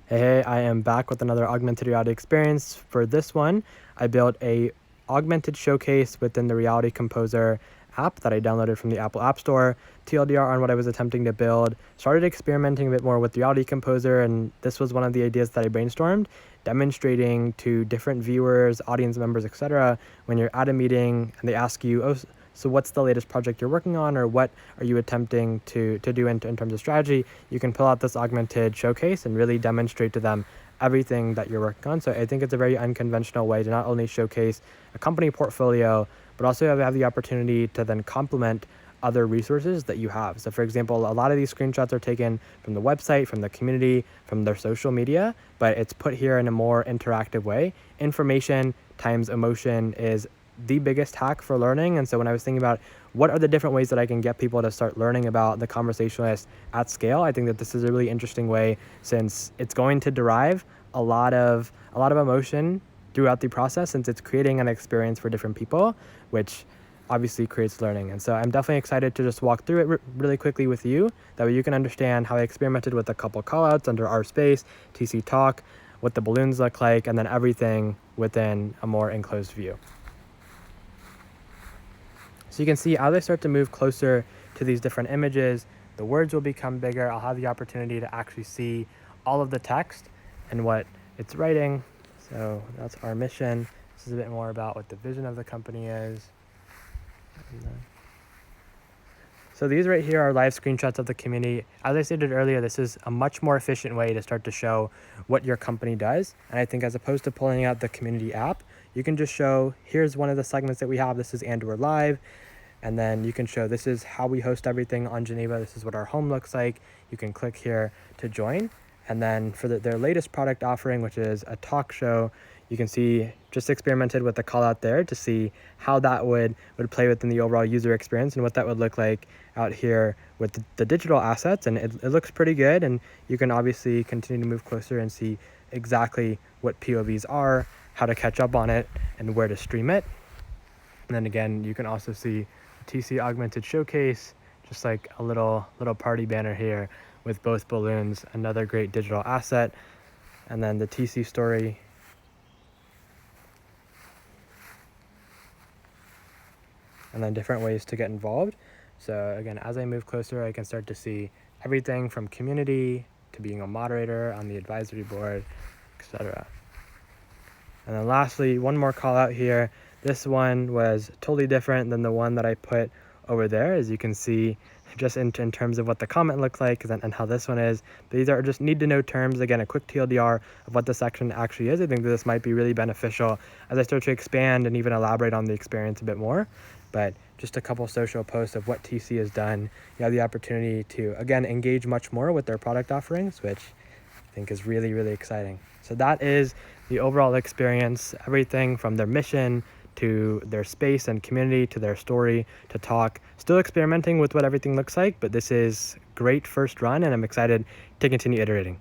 Hey, I am back with another augmented reality experience. For this one, I built a augmented showcase within the Reality Composer app that I downloaded from the Apple App Store. TLDR on what I was attempting to build. Started experimenting a bit more with Reality Composer, and this was one of the ideas that I brainstormed, demonstrating to different viewers, audience members, etc. when you're at a meeting and they ask you, oh, so what's the latest project you're working on, or what are you attempting to do in terms of strategy? You can pull out this augmented showcase and really demonstrate to them everything that you're working on. So I think it's a very unconventional way to not only showcase a company portfolio, but also have the opportunity to then complement other resources that you have. So for example, a lot of these screenshots are taken from the website, from the community, from their social media, but it's put here in a more interactive way. Information times emotion is the biggest hack for learning. And so when I was thinking about what are the different ways that I can get people to start learning about the conversationalist at scale, I think that this is a really interesting way, since it's going to derive a lot of emotion throughout the process, since it's creating an experience for different people, which obviously creates learning. And so I'm definitely excited to just walk through it really quickly with you. That way you can understand how I experimented with a couple callouts under our space, TC Talk, what the balloons look like, and then everything within a more enclosed view. So you can see as I start to move closer to these different images, the words will become bigger. I'll have the opportunity to actually see all of the text and what it's writing. So that's our mission. This is a bit more about what the vision of the company is. So these right here are live screenshots of the community. As I stated earlier, this is a much more efficient way to start to show what your company does. And I think as opposed to pulling out the community app, you can just show, here's one of the segments that we have. This is Andor Live. And then you can show this is how we host everything on Geneva. This is what our home looks like. You can click here to join. And then for their latest product offering, which is a talk show, you can see just experimented with the call out there to see how that would play within the overall user experience and what that would look like out here with the digital assets. And it looks pretty good. And you can obviously continue to move closer and see exactly what POVs are, how to catch up on it, and where to stream it. And then again, you can also see TC Augmented Showcase, just like a little party banner here with both balloons, another great digital asset. And then the TC story. And then different ways to get involved. So again, as I move closer, I can start to see everything from community to being a moderator on the advisory board, etc. And then lastly, one more call out here. This one was totally different than the one that I put over there, as you can see, just in terms of what the comment looks like and how this one is. But these are just need to know terms. Again, a quick TLDR of what the section actually is. I think that this might be really beneficial as I start to expand and even elaborate on the experience a bit more. But just a couple social posts of what TC has done. You have the opportunity to, again, engage much more with their product offerings, which I think is really, really exciting. So that is the overall experience, everything from their mission to their space and community, to their story, to talk. Still experimenting with what everything looks like, but this is great first run, and I'm excited to continue iterating.